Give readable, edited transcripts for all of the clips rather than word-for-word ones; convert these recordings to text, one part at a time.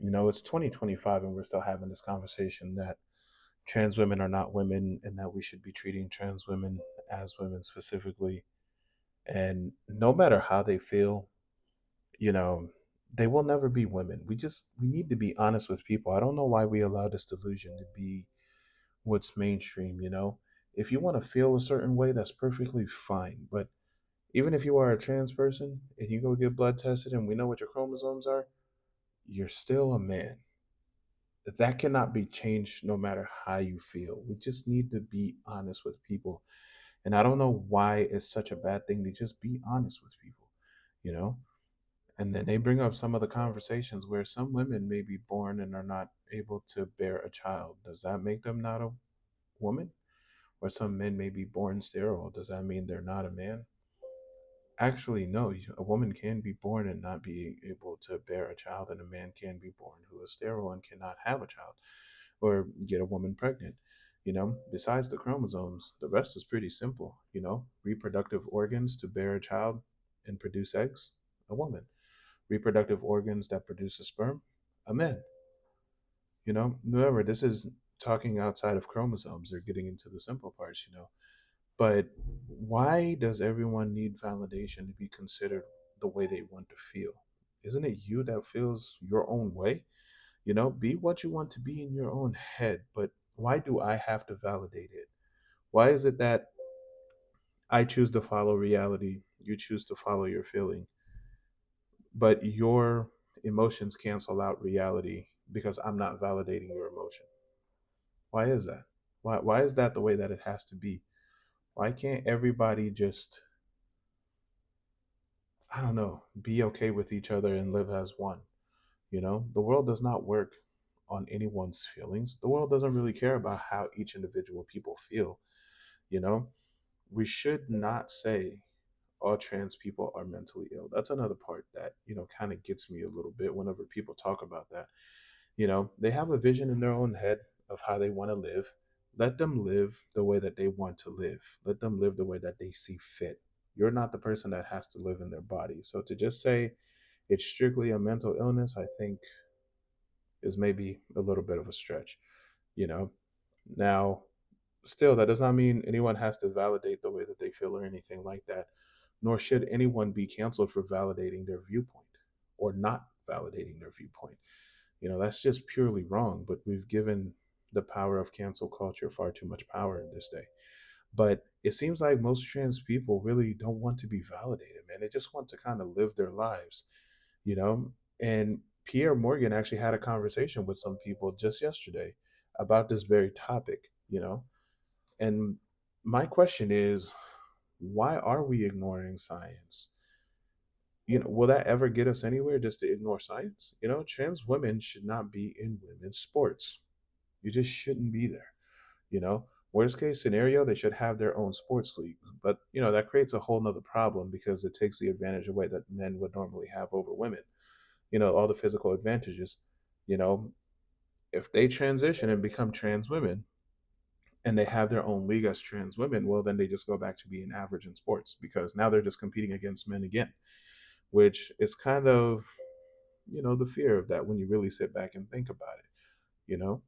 It's 2025 and we're still having this conversation that trans women are not women and that we should be treating trans women as women specifically. And no matter how they feel, you know, they will never be women. We need to be honest with people. I don't know why we allow this delusion to be what's mainstream. If you want to feel a certain way, that's perfectly fine. But even if you are a trans person and you go get blood tested and we know what your chromosomes are, you're still a man. That cannot be changed no matter how you feel. We just need to be honest with people. And I don't know why it's such a bad thing to just be honest with people, you know? And then they bring up some of the conversations where some women may be born and are not able to bear a child. Does that make them not a woman? Or some men may be born sterile. Does that mean they're not a man? Actually, no. A woman can be born and not be able to bear a child, and a man can be born who is sterile and cannot have a child or get a woman pregnant. Besides the chromosomes, the rest is pretty simple. Reproductive organs to bear a child and produce eggs, a woman. Reproductive organs that produce a sperm, a man. Remember, this is talking outside of chromosomes. They're getting into the simple parts. But why does everyone need validation to be considered the way they want to feel? Isn't it you that feels your own way? Be what you want to be in your own head, but why do I have to validate it? Why is it that I choose to follow reality, you choose to follow your feeling, but your emotions cancel out reality because I'm not validating your emotion? Why is that? Why is that the way that it has to be? Why can't everybody just, I don't know, be okay with each other and live as one? The world does not work on anyone's feelings. The world doesn't really care about how each individual people feel. You know, we should not say all trans people are mentally ill. That's another part that, kind of gets me a little bit whenever people talk about that. They have a vision in their own head of how they want to live. Let them live the way that they want to live. Let them live the way that they see fit. You're not the person that has to live in their body. So to just say it's strictly a mental illness, I think is maybe a little bit of a stretch, you know? Now, still, that does not mean anyone has to validate the way that they feel or anything like that, nor should anyone be canceled for validating their viewpoint or not validating their viewpoint. That's just purely wrong, but we've given the power of cancel culture far too much power in this day. But it seems like most trans people really don't want to be validated, man. They just want to kind of live their lives, you know? And Pierre Morgan actually had a conversation with some people just yesterday about this very topic. And my question is, why are we ignoring science? Will that ever get us anywhere just to ignore science? Trans women should not be in women's sports. You just shouldn't be there. You know, Worst case scenario, they should have their own sports league. But, that creates a whole nother problem because it takes the advantage away that men would normally have over women. All the physical advantages. You know, if they transition and become trans women and they have their own league as trans women, well, then they just go back to being average in sports because now they're just competing against men again, which is kind of, the fear of that when you really sit back and think about it, you know?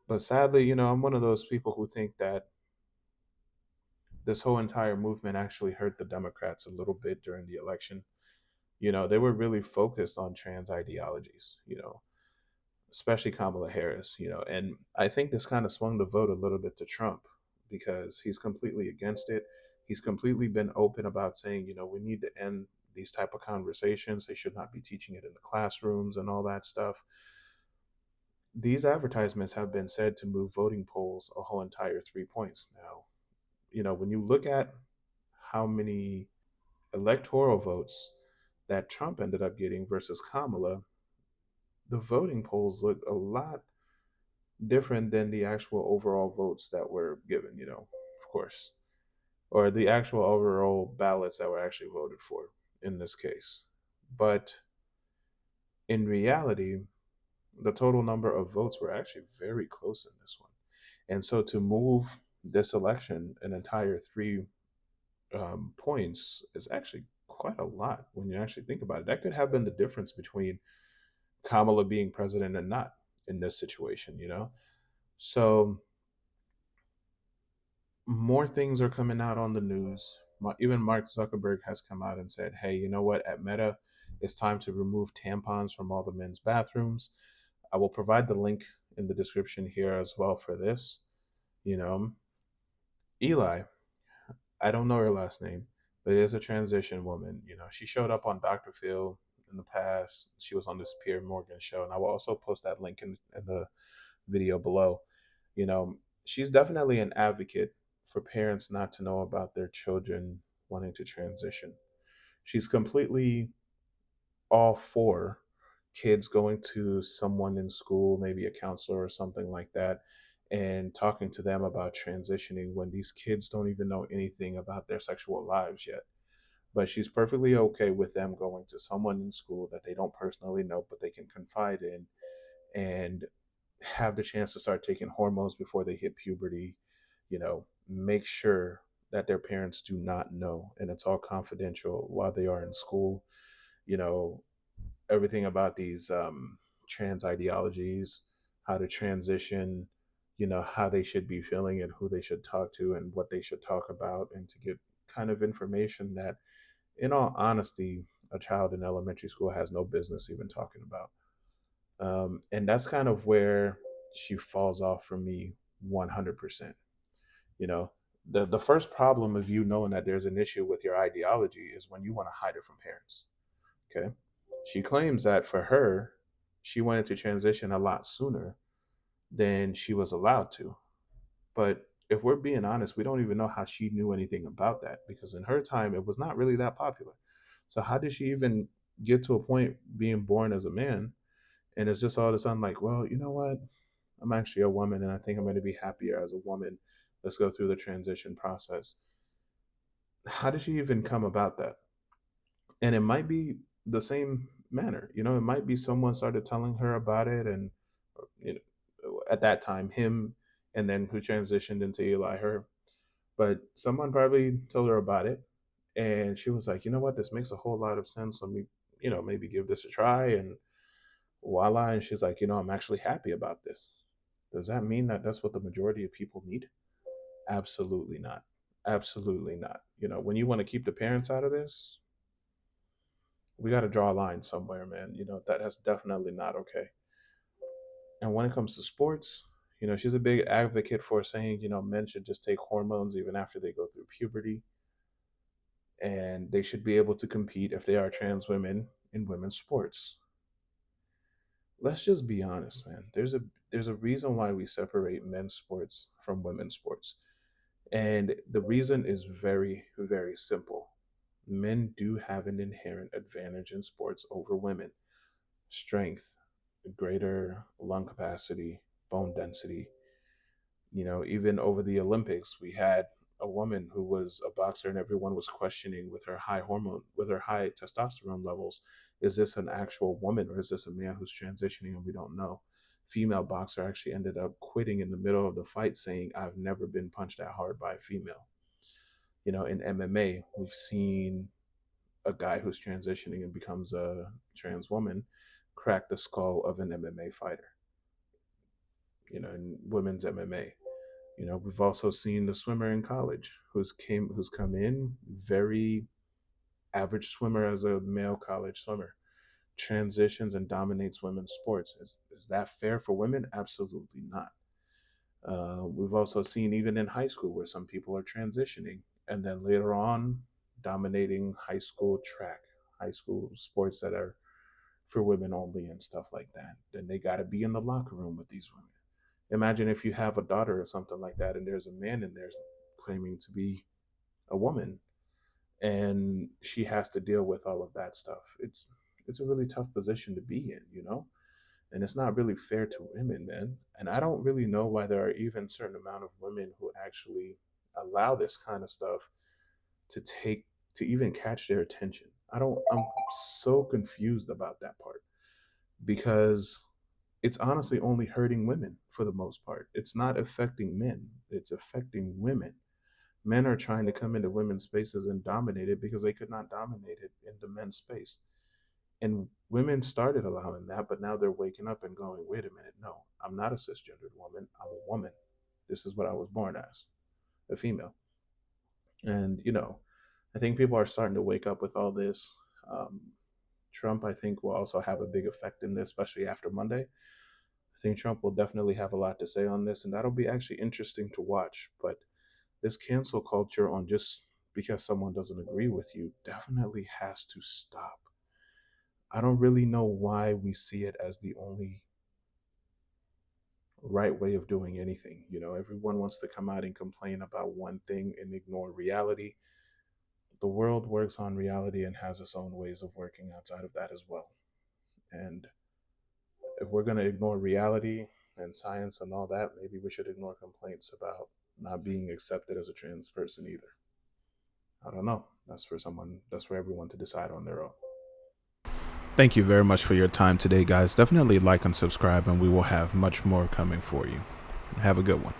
But sadly, I'm one of those people who think that this whole entire movement actually hurt the Democrats a little bit during the election. They were really focused on trans ideologies, especially Kamala Harris, and I think this kind of swung the vote a little bit to Trump because he's completely against it. He's completely been open about saying, we need to end these type of conversations. They should not be teaching it in the classrooms and all that stuff. These advertisements have been said to move voting polls a whole entire 3 points now. When you look at how many electoral votes that Trump ended up getting versus Kamala, the voting polls look a lot different than the actual overall votes that were given, of course, or the actual overall ballots that were actually voted for in this case. But in reality, the total number of votes were actually very close in this one. And so to move this election an entire 3 points is actually quite a lot when you actually think about it. That could have been the difference between Kamala being president and not in this situation. So more things are coming out on the news. Even Mark Zuckerberg has come out and said, hey, you know what? At Meta, it's time to remove tampons from all the men's bathrooms. I will provide the link in the description here as well for this. You know, Eli, I don't know her last name, but it is a transition woman. She showed up on Dr. Phil in the past. She was on this Pierre Morgan show, and I will also post that link in the video below. You know, she's definitely an advocate for parents not to know about their children wanting to transition. She's completely all for kids going to someone in school, maybe a counselor or something like that, and talking to them about transitioning when these kids don't even know anything about their sexual lives yet. But she's perfectly okay with them going to someone in school that they don't personally know, but they can confide in and have the chance to start taking hormones before they hit puberty. Make sure that their parents do not know and it's all confidential while they are in school. You know, everything about these trans ideologies, how to transition, how they should be feeling and who they should talk to and what they should talk about, and to get kind of information that, in all honesty, a child in elementary school has no business even talking about. And that's kind of where she falls off for me 100%. You know, the first problem of you knowing that there's an issue with your ideology is when you want to hide it from parents. Okay. She claims that for her, she wanted to transition a lot sooner than she was allowed to. But if we're being honest, we don't even know how she knew anything about that, because in her time, it was not really that popular. So, how did she even get to a point being born as a man? And it's just all of a sudden like, well, you know what? I'm actually a woman and I think I'm going to be happier as a woman. Let's go through the transition process. How did she even come about that? And it might be the same manner. It might be someone started telling her about it, and you at that time him, and then who transitioned into Eli, her. But someone probably told her about it, and she was like, you know what, this makes a whole lot of sense. Let me, maybe give this a try, and voila. And she's like, I'm actually happy about this. Does that mean that that's what the majority of people need? Absolutely not. Absolutely not. When you want to keep the parents out of this, we got to draw a line somewhere, man. That's definitely not okay. And when it comes to sports, she's a big advocate for saying, men should just take hormones even after they go through puberty, and they should be able to compete if they are trans women in women's sports. Let's just be honest, man. There's a reason why we separate men's sports from women's sports. And the reason is very, very simple. Men do have an inherent advantage in sports over women: strength, greater lung capacity, bone density. Even over the Olympics, we had a woman who was a boxer, and everyone was questioning with her high testosterone levels, is this an actual woman or is this a man who's transitioning and we don't know? Female boxer actually ended up quitting in the middle of the fight, saying, I've never been punched that hard by a female. In MMA, we've seen a guy who's transitioning and becomes a trans woman crack the skull of an MMA fighter, in women's MMA. We've also seen the swimmer in college who's come in very average swimmer as a male college swimmer, transitions and dominates women's sports. Is that fair for women? Absolutely not. We've also seen even in high school where some people are transitioning and then later on dominating high school track, high school sports that are for women only and stuff like that. Then they got to be in the locker room with these women. Imagine if you have a daughter or something like that and there's a man in there claiming to be a woman, and she has to deal with all of that stuff. It's a really tough position to be in. And it's not really fair to women, man. And I don't really know why there are even certain amount of women who actually allow this kind of stuff to take to even catch their attention. I'm so confused about that part, because it's honestly only hurting women for the most part. It's not affecting men, it's affecting women. Men are trying to come into women's spaces and dominate it because they could not dominate it in the men's space. And women started allowing that, but now they're waking up and going, wait a minute, no, I'm not a cisgendered woman. I'm a woman. This is what I was born as, a female. And, I think people are starting to wake up with all this. Um, Trump, I think, will also have a big effect in this, especially after Monday. I think Trump will definitely have a lot to say on this, and that'll be actually interesting to watch. But this cancel culture on just because someone doesn't agree with you definitely has to stop. I don't really know why we see it as the only right way of doing anything. Everyone wants to come out and complain about one thing and ignore reality. The world works on reality and has its own ways of working outside of that as well. And if we're going to ignore reality and science and all that, maybe we should ignore complaints about not being accepted as a trans person either. I don't know. That's for everyone to decide on their own. Thank you very much for your time today, guys. Definitely like and subscribe, and we will have much more coming for you. Have a good one.